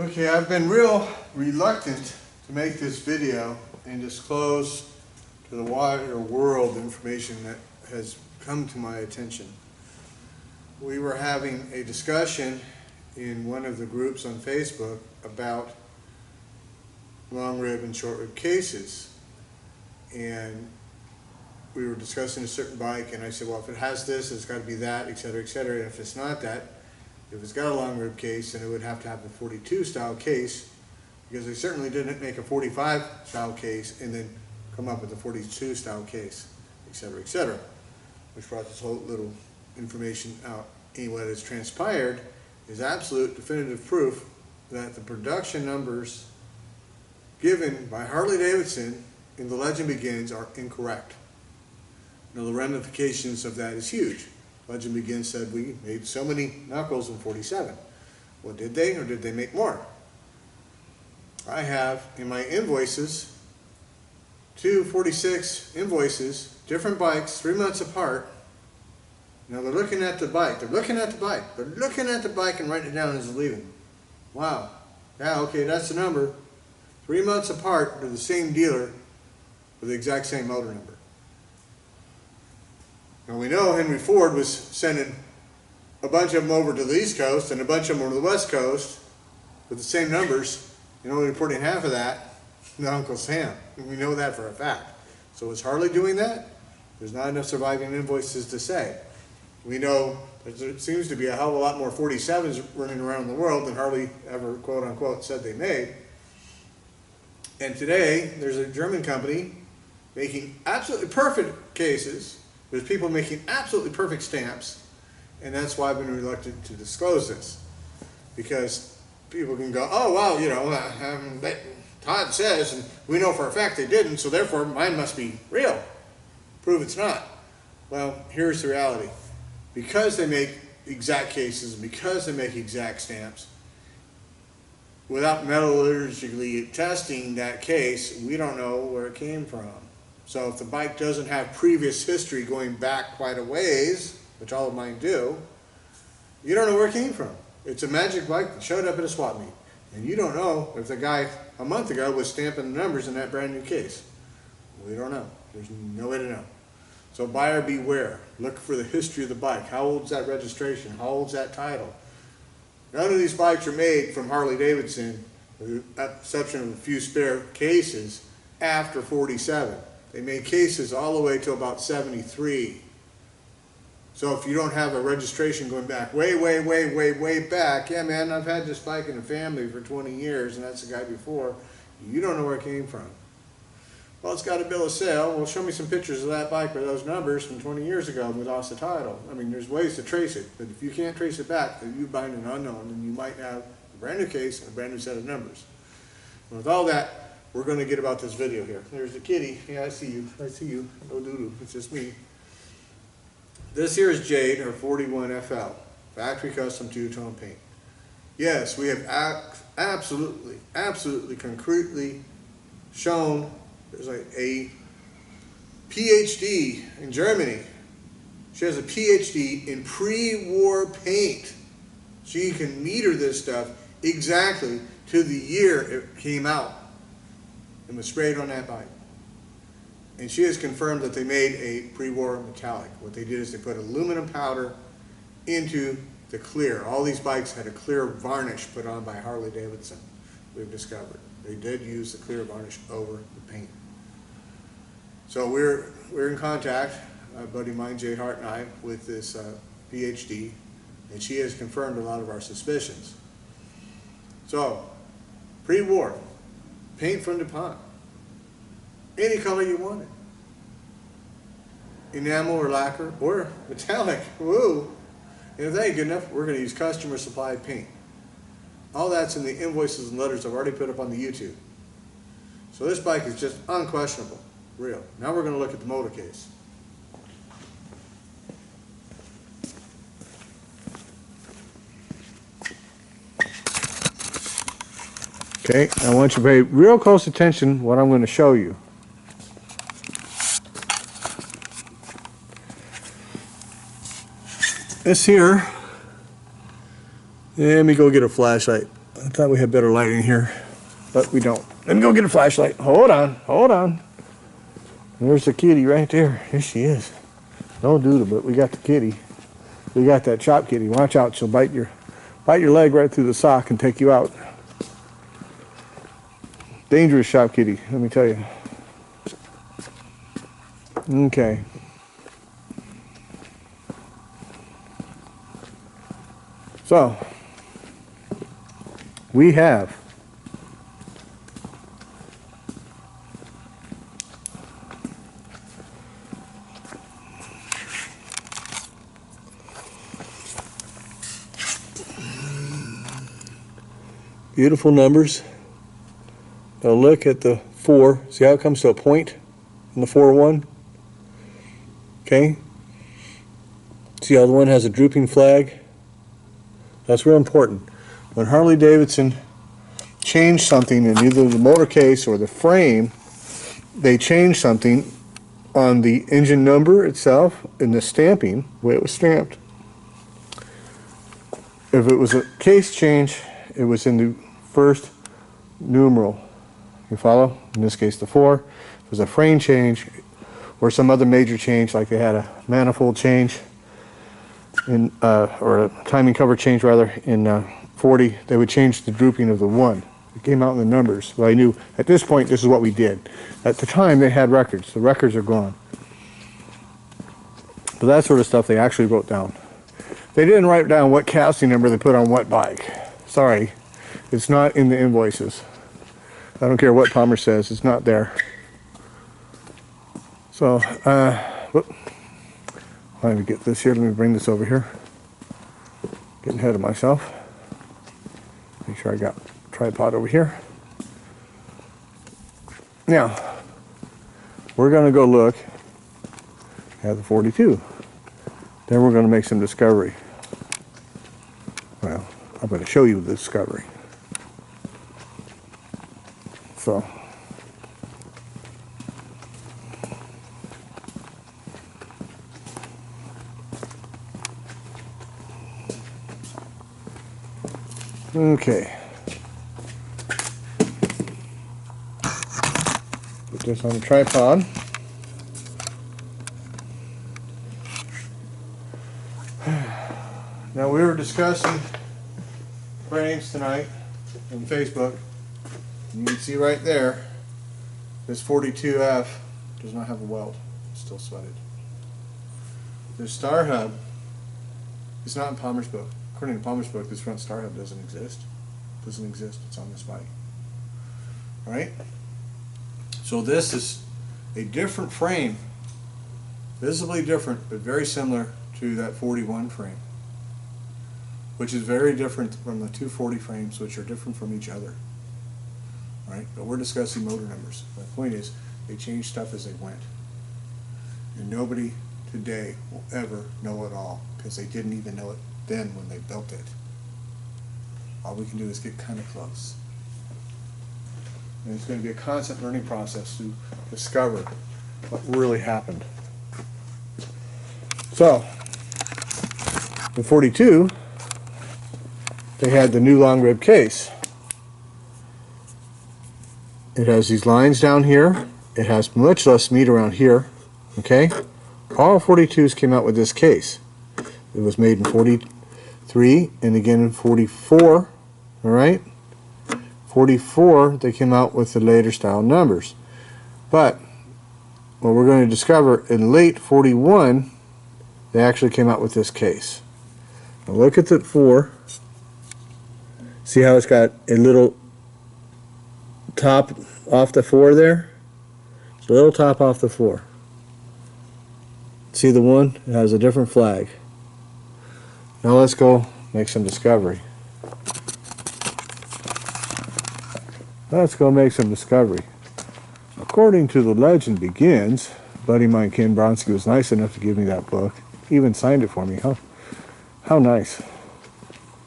Okay, I've been real reluctant to make this video and disclose to the wider world information that has come to my attention. We were having a discussion in one of the groups on Facebook about long rib and short rib cases, and we were discussing a certain bike, and I said, well, if it has this, it's got to be that, etc., etc. And if it's not that, if it's got a long rib case, then it would have to have a 42 style case, because they certainly didn't make a 45 style case and then come up with a 42 style case, etc., etc., which brought this whole little information out. And what has transpired is absolute definitive proof that the production numbers given by Harley Davidson in The Legend Begins are incorrect. Now, the ramifications of that is huge. Legend Begins said we made so many knuckles in 47. Well, did they, or did they make more? I have in my invoices 246 invoices, different bikes, 3 months apart. Now they're looking at the bike. They're looking at the bike. They're looking at the bike and writing it down as leaving. Wow. Yeah, okay, that's the number. 3 months apart to the same dealer with the exact same motor number. Now we know Henry Ford was sending a bunch of them over to the East Coast and a bunch of them over to the West Coast with the same numbers, and only reporting half of that to Uncle Sam. And we know that for a fact. So is Harley doing that? There's not enough surviving invoices to say. We know that there seems to be a hell of a lot more 47s running around the world than Harley ever, quote unquote, said they made. And today, there's a German company making absolutely perfect cases. There's people making absolutely perfect stamps. And that's why I've been reluctant to disclose this. Because people can go, oh, well, you know, Todd says, and we know for a fact they didn't, so therefore mine must be real. Prove it's not. Well, here's the reality. Because they make exact cases, because they make exact stamps, without metallurgically testing that case, we don't know where it came from. So if the bike doesn't have previous history going back quite a ways, which all of mine do, you don't know where it came from. It's a magic bike that showed up at a swap meet. And you don't know if the guy a month ago was stamping the numbers in that brand new case. We don't know. There's no way to know. So buyer beware. Look for the history of the bike. How old's that registration? How old's that title? None of these bikes are made from Harley Davidson, with the exception of a few spare cases, after 47. They made cases all the way to about 73. So if you don't have a registration going back way back, yeah man, I've had this bike in the family for 20 years and that's the guy before, you don't know where it came from. Well, it's got a bill of sale. Well, show me some pictures of that bike with those numbers from 20 years ago and we lost the title. I mean, there's ways to trace it, but if you can't trace it back, then you bind an unknown and you might have a brand new case and a brand new set of numbers. And with all that, we're going to get about this video here. There's the kitty. Yeah, I see you. I see you. No doo-doo. It's just me. This here is Jade, her 41 FL, factory custom two-tone paint. Yes, we have absolutely, concretely shown there's like a PhD in Germany. She has a PhD in pre-war paint. She can meter this stuff exactly to the year it came out and was sprayed on that bike. And she has confirmed that they made a pre-war metallic. What they did is they put aluminum powder into the clear. All these bikes had a clear varnish put on by Harley Davidson, we've discovered. They did use the clear varnish over the paint. So we're in contact, a buddy of mine, Jade Hart, and I, with this PhD, and she has confirmed a lot of our suspicions. So, pre-war, paint from DuPont. Any color you wanted. Enamel or lacquer or metallic. Woo! And if that ain't good enough, we're going to use customer supplied paint. All that's in the invoices and letters I've already put up on the YouTube. So this bike is just unquestionable. Real. Now we're going to look at the motor case. Okay, I want you to pay real close attention to what I'm going to show you. This here, let me go get a flashlight. I thought we had better lighting here, but we don't. Let me go get a flashlight. Hold on, hold on. There's the kitty right there. Here she is. No doodle, but we got the kitty. We got that chop kitty. Watch out, she'll bite your leg right through the sock and take you out. Dangerous shop kitty, let me tell you. Okay. So, we have beautiful numbers. Now look at the 4. See how it comes to a point in the 4-1? Okay. See how the one has a drooping flag? That's real important. When Harley Davidson changed something in either the motor case or the frame, they changed something on the engine number itself in the stamping, the way it was stamped. If it was a case change, it was in the first numeral. You follow? In this case, the 4. If it was a frame change or some other major change, like they had a manifold change in, or a timing cover change rather, in 40, they would change the drooping of the 1. It came out in the numbers. Well, I knew at this point this is what we did. At the time, they had records. The records are gone. But that sort of stuff they actually wrote down. They didn't write down what casting number they put on what bike. Sorry, it's not in the invoices. I don't care what Palmer says, it's not there. So, whoop. Let me get this here, let me bring this over here. Getting ahead of myself. Make sure I got tripod over here. Now, we're going to go look at the 42. Then we're going to make some discovery. Well, I'm going to show you the discovery. So, okay. Put this on the tripod. Now we were discussing frames tonight on Facebook. You can see right there, this 42F does not have a weld. It's still sweated. The star hub is not in Palmer's book. According to Palmer's book, this front star hub doesn't exist. It doesn't exist. It's on this bike. All right? So this is a different frame, visibly different, but very similar to that 41 frame, which is very different from the 240 frames, which are different from each other. Right? But we're discussing motor numbers. My point is, they changed stuff as they went. And nobody today will ever know it all, because they didn't even know it then when they built it. All we can do is get kind of close. And it's going to be a constant learning process to discover what really happened. So, in 42, they had the new long rib case. It has these lines down here. It has much less meat around here. Okay? All 42s came out with this case. It was made in 43 and again in 44. Alright? 44, they came out with the later style numbers. But what we're going to discover in late 41, they actually came out with this case. Now look at the 4. See how it's got a little top off the 4 there? It's a little top off the 4. See the 1? It has a different flag. Now let's go make some discovery. Let's go make some discovery. According to the legend begins, a buddy of mine, Ken Bronsky, was nice enough to give me that book. He even signed it for me. How nice.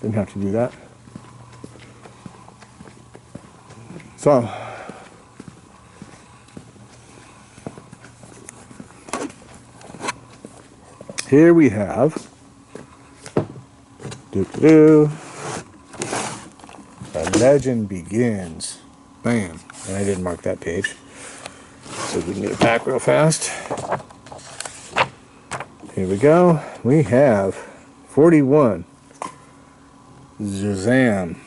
Didn't have to do that. So, here we have a legend begins. Bam. And I didn't mark that page. So we can get it back real fast. Here we go. We have 41. Shazam.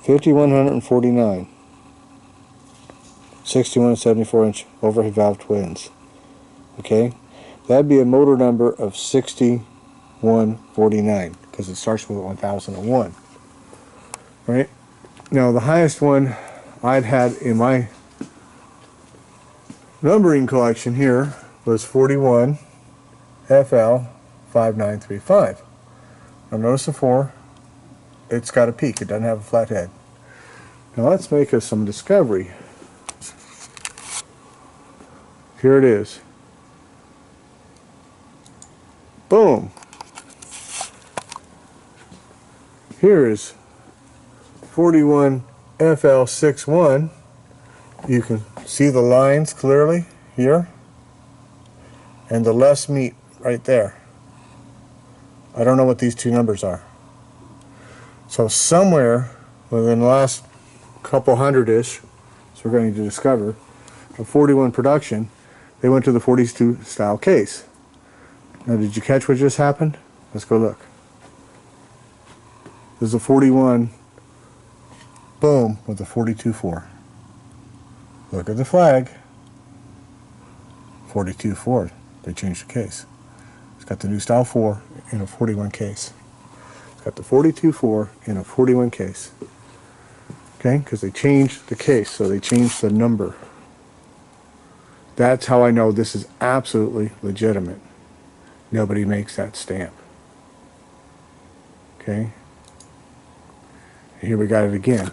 5149. 61 and 74 inch overhead valve twins. Okay? That'd be a motor number of 6149 because it starts with 1001. Right? Now the highest one I'd had in my numbering collection here was 41 FL 5935. Now notice the 4, it's got a peak, it doesn't have a flat head. Now let's make us some discovery. Here it is. Boom. Here is 41 FL61. You can see the lines clearly here and the less meat right there. I don't know what these two numbers are. So somewhere within the last couple hundred-ish, so we're going to discover, of 41 production, they went to the 42 style case. Now did you catch what just happened? Let's go look. There's a 41, boom, with a 42.4. Look at the flag. 42.4. They changed the case. It's got the new style 4 in a 41 case. It's got the 42.4 in a 41 case. Okay, because they changed the case, so they changed the number. That's how I know this is absolutely legitimate. Nobody makes that stamp. Okay. Here we got it again.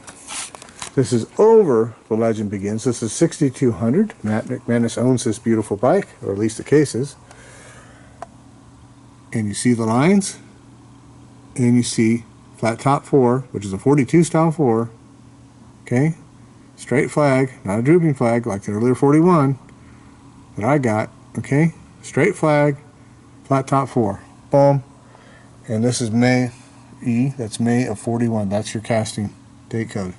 This is over the legend begins. This is 6200. Matt McManus owns this beautiful bike, or at least the cases. And you see the lines, and you see flat top 4, which is a 42 style 4. Okay, straight flag, not a drooping flag like the earlier 41 that I got. Okay, straight flag, flat top 4. Boom. And this is May E. That's May of 41. That's your casting date code.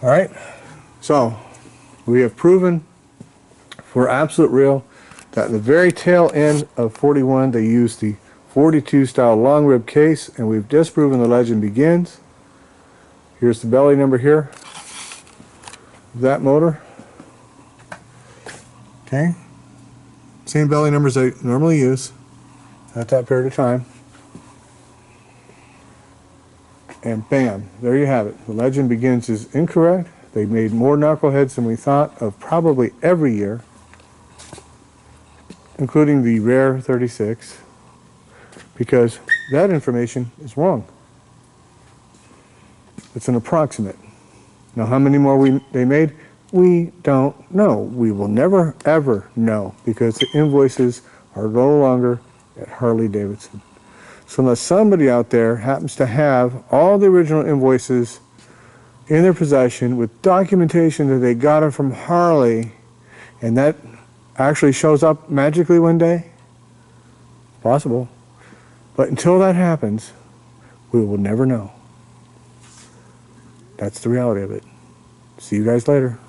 All right. So we have proven for absolute real that at the very tail end of 41 they used the 42 style long rib case, and we've disproven the legend begins. Here's the belly number here. That motor. Okay. Same belly numbers I normally use at that period of time. And bam, there you have it. The legend begins is incorrect. They made more knuckleheads than we thought of probably every year, including the rare 36, because that information is wrong. It's an approximate. Now how many more they made? We don't know. We will never ever know because the invoices are no longer at Harley Davidson. So unless somebody out there happens to have all the original invoices in their possession with documentation that they got it from Harley, and that actually shows up magically one day, possible. But until that happens, we will never know. That's the reality of it. See you guys later.